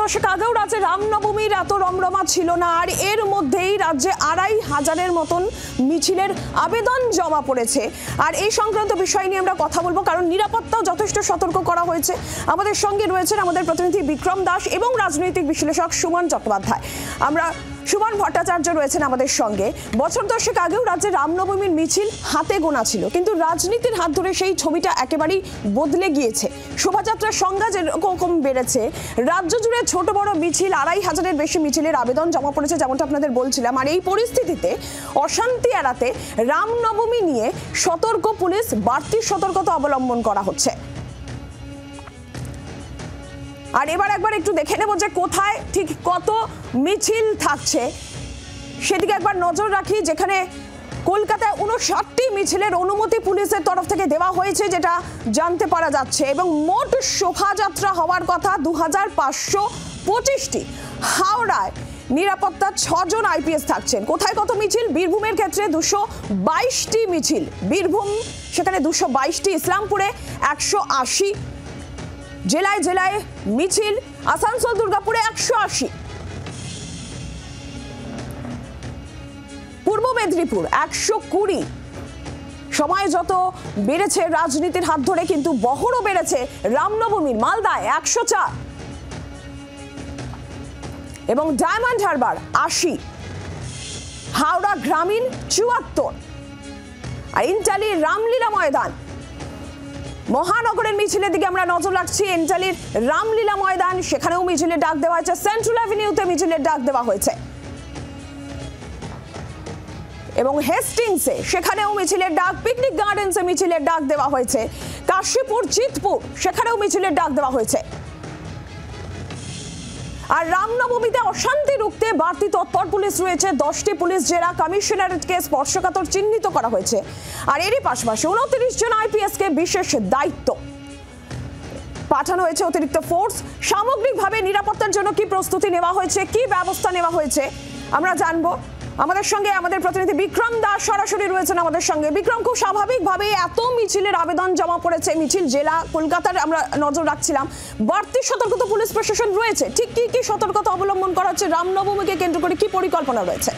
দশেক আগেও রাজ্যে রামনবমীর এত রমরমা ছিল না, আর এর মধ্যেই রাজ্যে ২৫০০-এর মতন মিছিলের আবেদন জমা পড়েছে। আর এই সংক্রান্ত বিষয় নিয়ে আমরা কথা বলবো, কারণ নিরাপত্তাও যথেষ্ট সতর্ক করা হয়েছে। আমাদের সঙ্গে রয়েছেন আমাদের প্রতিনিধি বিক্রম দাস এবং রাজনৈতিক বিশ্লেষক সুমন চট্টোপাধ্যায়। সুমন ভট্টাচার্য রয়েছেন আমাদের সঙ্গে। বছর দশেক আগেও রাজ্যে রামনবমীর মিছিল হাতে গোনা ছিল, কিন্তু রাজনীতির হাত ধরে সেই ছবিটা একেবারেই বদলে গিয়েছে। শোভাযাত্রার সংখ্যা যেরকম বেড়েছে, রাজ্য জুড়ে ছোট বড় মিছিল ২৫০০-এর বেশি মিছিলের আবেদন জমা পড়েছে, যেমনটা আপনাদের বলছিলাম। আর এই পরিস্থিতিতে অশান্তি এড়াতে রামনবমী নিয়ে সতর্ক পুলিশ, বাড়তি সতর্কতা অবলম্বন করা হচ্ছে। আর এবার একবার একটু দেখে নেব যে কোথায় ঠিক কত মিছিল থাকছে, সেদিকে একবার নজর রাখি। যেখানে কলকাতায় ৫৯টি মিছিলের অনুমতি পুলিশের তরফ থেকে দেওয়া হয়েছে, যেটা জানতে পারা যাচ্ছে, এবং মোট শোভাযাত্রা হওয়ার কথা ২৫২৫টি। হাওড়ায় নিরাপত্তা ৬ জন আইপিএস থাকছেন। কোথায় কত মিছিল? বীরভূমের ক্ষেত্রে ২২২টি মিছিল, বীরভূম সেখানে ২২২টি, ইসলামপুরে ১৮০, জেলায় জেলায় মিছিল, আসানসোল দুর্গাপুরে ১৮০, পূর্ব মেদিনীপুর ১২০। সময় যত বেড়েছে রাজনীতির হাত ধরে, কিন্তু বহরও বেড়েছে রামনবমীর। মালদায় ১০৪ এবং ডায়মন্ড হারবার ৮০, হাওড়া গ্রামীণ ৭৪, আর ইন্টালির রামলীলা ময়দান। মহানগরের মিছিলের দিকে আমরা নজর রাখছি। এন্টালির রামলীলা ময়দান, সেখানেও মিছিলের ডাক দেওয়া হয়েছে। সেন্ট্রাল অ্যাভিনিউতে মিছিলের ডাক দেওয়া হয়েছে, এবং হেস্টিংসে সেখানেও মিছিলের ডাক, পিকনিক গার্ডেন্সে মিছিলের ডাক দেওয়া হয়েছে, কাশীপুর, জিতপুর সেখানেও মিছিলের ডাক দেওয়া হয়েছে। আর রামনবমীতে অশান্তি রুখতে বাড়তি তৎপর পুলিশ রয়েছে। 10টি পুলিশ জেলা কমিশনারেটকে স্পর্শকাতর চিহ্নিত করা হয়েছে। আর এরই পাশাপাশি ২৯ জন আইপিএসকে বিশেষ দায়িত্ব পাঠানো হয়েছে, অতিরিক্ত ফোর্স। সামগ্রিকভাবে নিরাপত্তার জন্য কি প্রস্তুতি নেওয়া হয়েছে, কি ব্যবস্থা নেওয়া হয়েছে আমরা জানবো। আমাদের সঙ্গে আমাদের প্রতিনিধি বিক্রম দাস সরাসরি রয়েছেন আমাদের সঙ্গে। বিক্রম, খুব স্বাভাবিকভাবে এত মিছিলের আবেদন জমা পড়েছে, মিছিল জেলা কলকাতার আমরা নজর রাখছিলাম, বাড়তি সতর্কতা পুলিশ প্রশাসন রয়েছে। ঠিক কি কি সতর্কতা অবলম্বন করা হচ্ছে? রামনবমীকে কেন্দ্র করে কি পরিকল্পনা রয়েছে?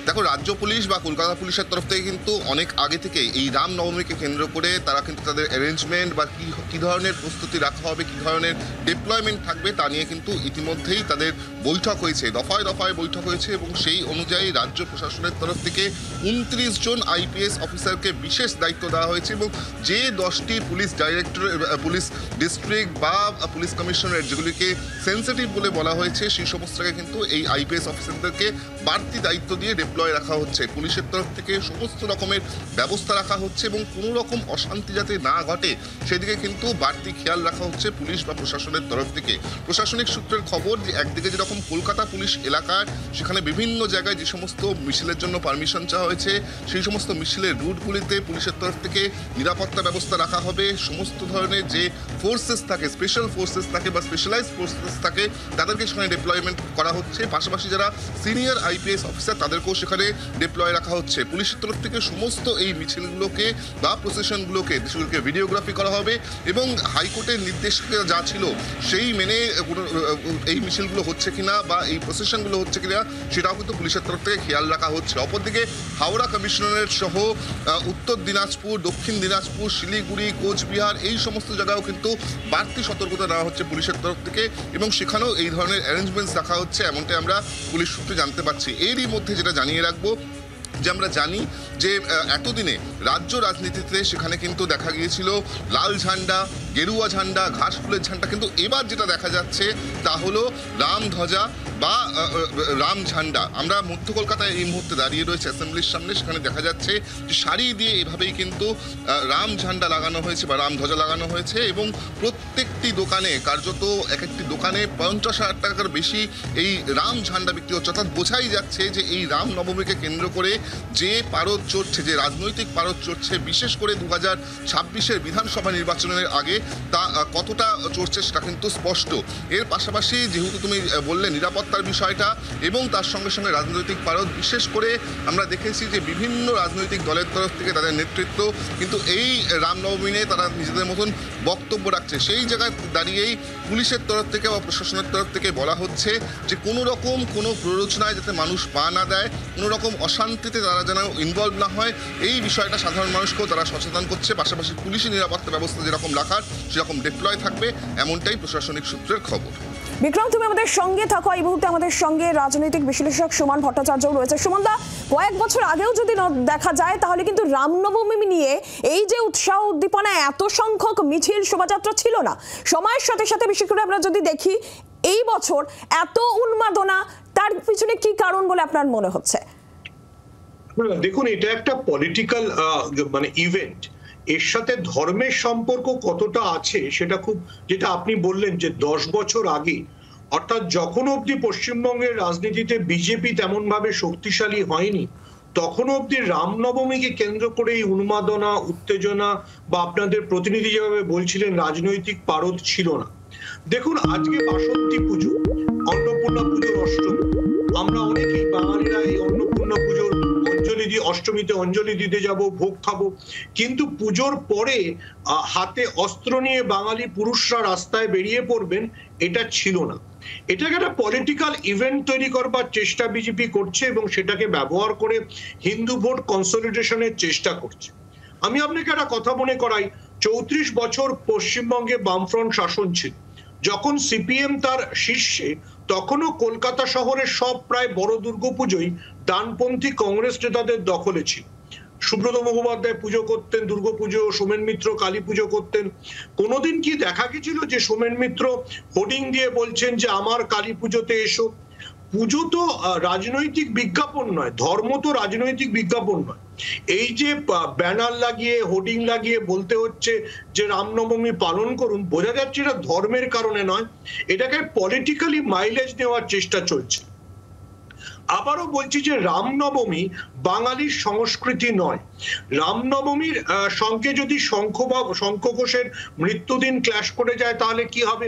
দেখো, রাজ্য পুলিশ বা কলকাতা পুলিশের তরফ থেকে কিন্তু অনেক আগে থেকে এই রামনবমীকে কেন্দ্র করে তারা কিন্তু তাদের অ্যারেঞ্জমেন্ট বা কী ধরনের প্রস্তুতি রাখা হবে, কী ধরনের ডিপ্লয়মেন্ট থাকবে, তা নিয়ে কিন্তু ইতিমধ্যেই তাদের বৈঠক হয়েছে, দফায় দফায় বৈঠক হয়েছে। এবং সেই অনুযায়ী রাজ্য প্রশাসনের তরফ থেকে ২৯ জন আইপিএস অফিসারকে বিশেষ দায়িত্ব দেওয়া হয়েছে, এবং যে 10টি পুলিশ ডাইরেক্টর, পুলিশ ডিস্ট্রিক্ট বা পুলিশ কমিশনারেট যেগুলিকে সেন্সিটিভ বলে বলা হয়েছে, সেই সমস্ত জায়গায় কিন্তু এই আইপিএস অফিসারদেরকে বাড়তি দায়িত্ব দিয়ে ডিপ্লয় রাখা হচ্ছে। পুলিশের তরফ থেকে সমস্ত রকমের ব্যবস্থা রাখা হচ্ছে, এবং কোনো রকম অশান্তি যাতে না ঘটে সেদিকে কিন্তু বাড়তি খেয়াল রাখা হচ্ছে পুলিশ বা প্রশাসনের তরফ থেকে। প্রশাসনিক সূত্রের খবর যে একদিকে যেরকম কলকাতা পুলিশ এলাকায় সেখানে বিভিন্ন জায়গায় যে সমস্ত মিছিলের জন্য পারমিশন চাওয়া হয়েছে, সেই সমস্ত মিছিলের রুটগুলিতে পুলিশের তরফ থেকে নিরাপত্তা ব্যবস্থা রাখা হবে। সমস্ত ধরনের যে ফোর্সেস থাকে, স্পেশাল ফোর্সেস থাকে বা স্পেশালাইজড ফোর্সেস থাকে, তাদেরকে সেখানে ডিপ্লয়মেন্ট করা হচ্ছে। পাশাপাশি যারা সিনিয়র আইপিএস অফিসার তাদেরকেও সেখানে ডিপ্লয় রাখা হচ্ছে। পুলিশের তরফ থেকে সমস্ত এই মিছিলগুলোকে বা প্রসেশনগুলোকে ভিডিওগ্রাফি করা হবে, এবং হাইকোর্টের নির্দেশ যা ছিল সেই মেনে এই মিছিলগুলো হচ্ছে কিনা বা এই প্রসেশনগুলো হচ্ছে কিনা সেটাও কিন্তু পুলিশের তরফ থেকে খেয়াল রাখা হচ্ছে। অপরদিকে হাওড়া কমিশনারেট সহ উত্তর দিনাজপুর, দক্ষিণ দিনাজপুর, শিলিগুড়ি, কোচবিহার এই সমস্ত জায়গায়ও কিন্তু বাড়তি সতর্কতা নেওয়া হচ্ছে পুলিশের তরফ থেকে, এবং সেখানেও এই ধরনের অ্যারেঞ্জমেন্টস রাখা হচ্ছে, এমনটাই আমরা পুলিশ সূত্রে জানতে পারছি। এরই মধ্যে যেটা জানিয়ে রাখবো যে আমরা জানি যে এতদিনে রাজ্য রাজনীতিতে সেখানে কিন্তু দেখা গিয়েছিল লাল ঝান্ডা, গেরুয়া ঝান্ডা, ঘাস ফুলের ঝান্ডা, কিন্তু এবার যেটা দেখা যাচ্ছে তা হলো রামধ্বজা বা রাম ঝান্ডা। আমরা মধ্য কলকাতায় এই মুহূর্তে দাঁড়িয়ে রয়েছে অ্যাসেম্বলির সামনে, সেখানে দেখা যাচ্ছে যে সারি দিয়ে এভাবেই কিন্তু রাম ঝান্ডা লাগানো হয়েছে বা রামধ্বজা লাগানো হয়েছে, এবং প্রত্যেকটি দোকানে কার্যত এক একটি দোকানে ৫০,০০০ টাকার বেশি এই রাম ঝান্ডা বিক্রি হচ্ছে। অর্থাৎ বোঝাই যাচ্ছে যে এই রামনবমীকে কেন্দ্র করে যে পারদ চড়ছে, যে রাজনৈতিক পারদ চড়ছে, বিশেষ করে ২০২৬-এর বিধানসভা নির্বাচনের আগে তা কতটা চড়ছে সেটা কিন্তু স্পষ্ট। এর পাশাপাশি যেহেতু তুমি বললে নিরাপত্তার বিষয়টা এবং তার সঙ্গে সঙ্গে রাজনৈতিক পারদ, বিশেষ করে আমরা দেখেছি যে বিভিন্ন রাজনৈতিক দলের তরফ থেকে তাদের নেতৃত্ব কিন্তু এই রামনবমী নিয়ে তারা নিজেদের মতন বক্তব্য রাখছে। সেই জায়গায় দাঁড়িয়েই পুলিশের তরফ থেকে বা প্রশাসনের তরফ থেকে বলা হচ্ছে যে কোনো রকম কোনো প্ররোচনায় যাতে মানুষ পা না দেয়, কোনো রকম অশান্তিতে তারা যেন ইনভলভ না হয়, এই বিষয়টা সাধারণ মানুষকেও তারা সচেতন করছে। পাশাপাশি পুলিশি নিরাপত্তা ব্যবস্থা যেরকম রাখার সেরকম ডিপ্লয় থাকবে, এমনটাই প্রশাসনিক সূত্রের খবর। বিক্রম, তুমি আমাদের সঙ্গে থাকো। এই মুহূর্তে আমাদের সঙ্গে রাজনৈতিক বিশ্লেষক সুমন ভট্টাচার্যও রয়েছে। সুমনদা, কয়েক বছর আগেও যদি দেখা যায় তাহলে কিন্তু রামনবমী নিয়ে এই যে উৎসাহ উদ্দীপনা, এত সংখ্যক মিছিল শোভাযাত্রা ছিল না। সময়ের সাথে সাথে বিশেষ করে আমরা যদি দেখি এই বছর এত উন্মাদনা, তার পিছনে কি কারণ বলে আপনার মনে হচ্ছে? দেখুন, এটা একটা পলিটিক্যাল মানে ইভেন্ট, এর সাথে ধর্মের সম্পর্ক কতটা আছে সেটা খুব, যেটা আপনি বললেন যে 10 বছর আগে, অর্থাৎ যখন অবধি পশ্চিমবঙ্গের রাজনীতিতে বিজেপি তেমন ভাবে শক্তিশালী হয়নি, তখন অবধি রামনবমীকে কেন্দ্র করে এই উন্মাদনা, উত্তেজনা বা আপনাদের প্রতিনিধি যেভাবে বলছিলেন রাজনৈতিক পারদ ছিল না। দেখুন, আজকে বাসন্তী পুজো, অন্নপূর্ণা পুজোর অষ্টমী, আমরা অনেকেই বাঙালিরা এই অন্নপূর্ণা পুজোর অষ্টমীতে অঞ্জলি দিতে যাব, ভোগ খাবো, কিন্তু পুজোর পরে হাতে অস্ত্র নিয়ে বাঙালি পুরুষরা রাস্তায় বেরিয়ে পড়বেন, এটা ছিল না। এটাকে একটা পলিটিক্যাল ইভেন্ট তৈরি করবার চেষ্টা বিজেপি করছে এবং সেটাকে ব্যবহার করে হিন্দু ভোট কনসলিডেশনের চেষ্টা করছে। আমি আপনাকে একটা কথা মনে করাই, 34 বছর পশ্চিমবঙ্গে বামফ্রন্ট শাসন ছিল। যখন সিপিএম তার শীর্ষে, তখনও কলকাতা শহরের সব প্রায় বড় দুর্গাপুজোই ডানপন্থী কংগ্রেস নেতাদের দখলে ছিল। সুব্রত মুখোপাধ্যায় পুজো করতেন, দুর্গাপুজো, সোমেন মিত্র কালী পুজো করতেন। কোনোদিন কি দেখা গেছিল যে সোমেন মিত্র হোর্ডিং দিয়ে বলছেন যে আমার কালী পুজোতে এসো? পুজো তো রাজনৈতিক বিজ্ঞাপন নয়, ধর্ম তো রাজনৈতিক বিজ্ঞাপন নয়। এই যে ব্যানার লাগিয়ে, হোর্ডিং লাগিয়ে বলতে হচ্ছে যে রামনবমী পালন করুন, বোঝা যাচ্ছে এটা ধর্মের কারণে নয়, এটাকে পলিটিক্যালি মাইলেজ নেওয়ার চেষ্টা চলছে। আবারও বলছি যে রামনবমী বাঙালির সংস্কৃতি নয়। রামনবমীর সঙ্গে যদি শঙ্খ ঘোষের মৃত্যুদিন ক্ল্যাশ করে যায় তাহলে কি হবে?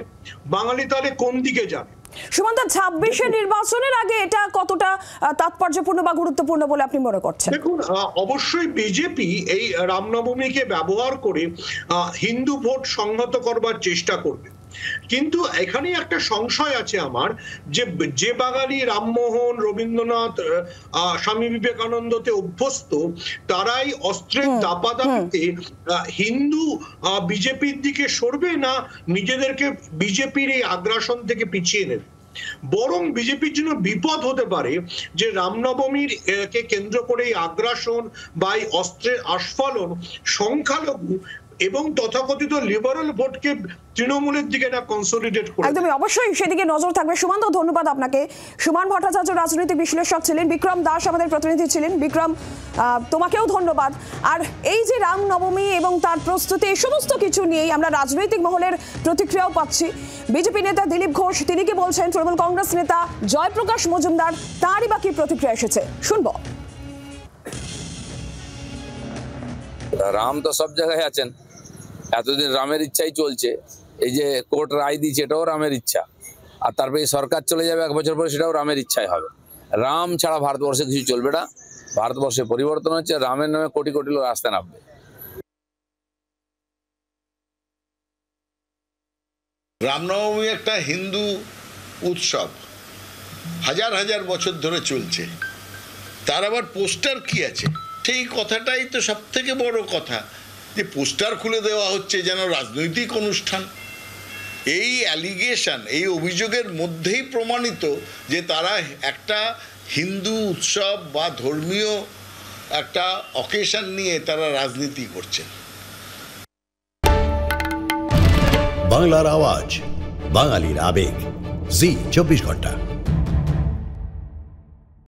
বাঙালি তাহলে কোন দিকে যাবে? সুমন্ত, 26-এর নির্বাচনের আগে এটা কতটা তাৎপর্যপূর্ণ বা গুরুত্বপূর্ণ বলে আপনি মনে করছেন? দেখুন, অবশ্যই বিজেপি এই রামনবমীকে ব্যবহার করে হিন্দু ভোট সংহত করবার চেষ্টা করবে, কিন্তু এখানেই একটা সংশয় আছে আমার, যে বাঙালি রামমোহন, রবীন্দ্রনাথ, স্বামী বিবেকানন্দতে অভ্যস্ত, তারাই অস্ত্রের দাপাদাপিতে হিন্দু বিজেপির দিকে সরবে, না নিজেদেরকে বিজেপির এই আগ্রাসন থেকে পিছিয়ে নেবে? বরং বিজেপির জন্য বিপদ হতে পারে যে রামনবমীর কে কেন্দ্র করে এই আগ্রাসন বা এই অস্ত্রের আস্ফালন সংখ্যালঘু এবং তথাকথিত লিবারাল ভোটকে তৃণমূলের দিকে না কনসলিডেট করে। একদমই, অবশ্যই সেদিকে নজর থাকবে। সুমন্ত, ধন্যবাদ আপনাকে। সুমন ভট্টাচার্য রাজনৈতিক বিশ্লেষক ছিলেন, বিক্রম দাস আমাদের প্রতিনিধি ছিলেন। বিক্রম, তোমাকেও ধন্যবাদ। আর এই যে রামনবমী এবং তার প্রস্তুতি, এই সমস্ত কিছু নিয়েই আমরা রাজনৈতিক মহলের প্রতিক্রিয়াও পাচ্ছি। বিজেপি নেতা দিলীপ ঘোষ, তিনি কি বলছেন? তৃণমূল কংগ্রেস নেতা জয়প্রকাশ মজুমদার, তারই বা কি প্রতিক্রিয়া এসেছে, শুনবো। রাম তো সব জায়গায় আছেন, এতদিন রামের ইচ্ছাই চলছে। এই যে কোর্ট রায় দিয়েছে, এটাও রামের ইচ্ছা, আর তারপরে সরকার চলে যাবে 1 বছর পরে, সেটাও রামের ইচ্ছাই হবে। রাম ছাড়া ভারতবর্ষে কিছু চলবে না। ভারতবর্ষে পরিবর্তন হচ্ছে, রামের নামে কোটি কোটি লোক রাস্তায় নামবে। রামনবমী একটা হিন্দু উৎসব, হাজার হাজার বছর ধরে চলছে। তার আবার পোস্টার কি আছে? সেই কথাটাই তো সব থেকে বড় কথা, যে পোস্টার খুলে দেওয়া হচ্ছে যেন রাজনৈতিক অনুষ্ঠান। এই অ্যালিগেশন, এই অভিযোগের মধ্যেই প্রমাণিত যে তারা একটা হিন্দু উৎসব বা ধর্মীয় একটা অকেশন নিয়ে তারা রাজনীতি করছেন। বাংলার আওয়াজ, বাঙালির আবেগ, জি 24 ঘন্টা।